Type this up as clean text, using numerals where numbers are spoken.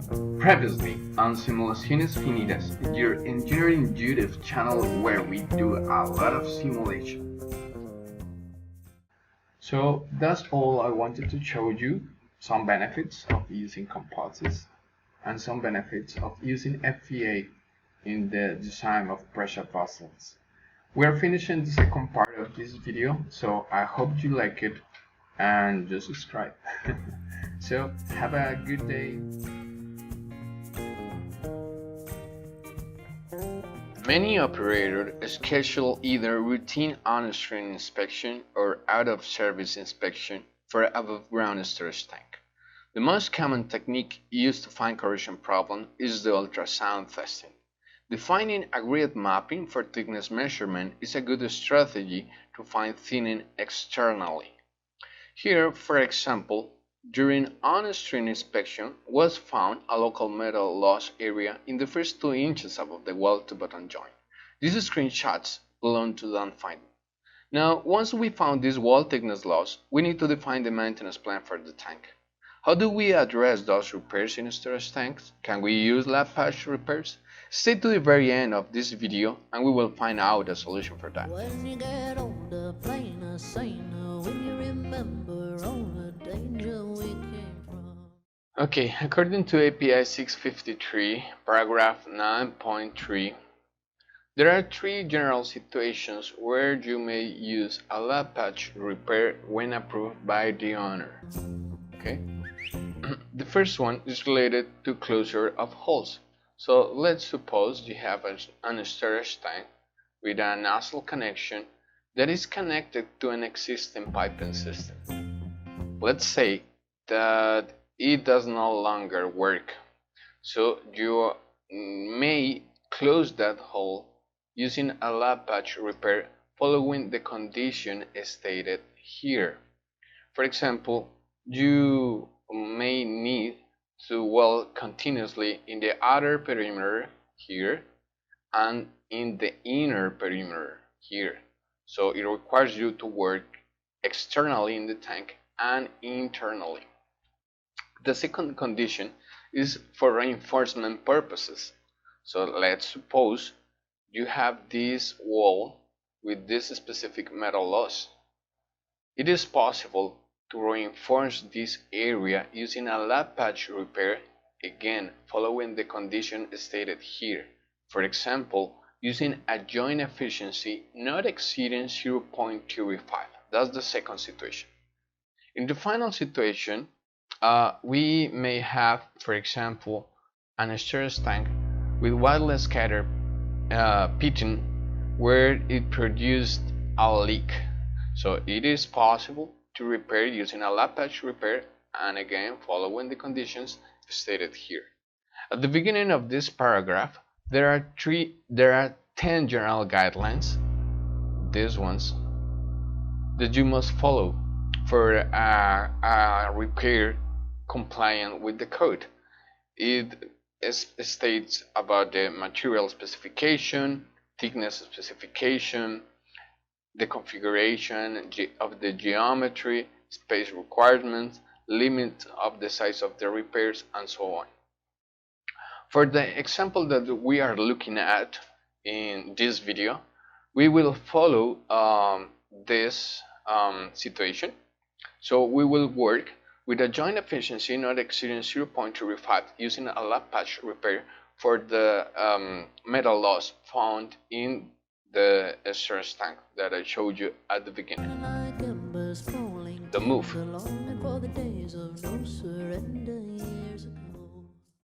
Previously on Simulaciones Finitas, your engineering YouTube channel where we do a lot of simulation. So that's all I wanted to show you, some benefits of using composites and some benefits of using FEA in the design of pressure vessels. We are finishing the second part of this video, so I hope you like it and just subscribe. So have a good day. Many operators schedule either routine on-stream inspection or out-of-service inspection for an above-ground storage tank. The most common technique used to find corrosion problem is the ultrasound testing. Defining a grid mapping for thickness measurement is a good strategy to find thinning externally. Here, for example, during on-stream inspection was found a local metal loss area in the first 2 inches above the wall-to-bottom joint. These screenshots belong to that finding. Now, once we found this wall thickness loss, we need to define the maintenance plan for the tank. How do we address those repairs in storage tanks? Can we use lab patch repairs? Stay to the very end of this video and we will find out a solution for that. When you get older, plainer, saner, when you remember all the danger we came from. Okay, according to API 653, paragraph 9.3, there are 3 general situations where you may use a lab patch repair when approved by the owner. Okay? The first one is related to closure of holes. So let's suppose you have an storage tank with a nozzle connection that is connected to an existing piping system. Let's say that it does no longer work. So you may close that hole using a lab patch repair following the condition stated here. For example, you may need to weld continuously in the outer perimeter here and in the inner perimeter here. So it requires you to work externally in the tank and internally. The second condition is for reinforcement purposes. So let's suppose you have this wall with this specific metal loss. It is possible to reinforce this area using a lab patch repair, again following the condition stated here. For example, using a joint efficiency not exceeding 0.35. That's the second situation. In the final situation, we may have, for example, an storage tank with widely scattered pitting where it produced a leak. So it is possible to repair using a lab patch repair and again following the conditions stated here. At the beginning of this paragraph, there are 10 general guidelines, these ones, that you must follow for a repair compliant with the code. It states about the material specification, thickness specification, the configuration of the geometry, space requirements, limit of the size of the repairs, and so on. For the example that we are looking at in this video, we will follow this situation. So we will work with a joint efficiency not exceeding 0.35 using a lab patch repair for the metal loss found in the storage tank that I showed you at the beginning. The move.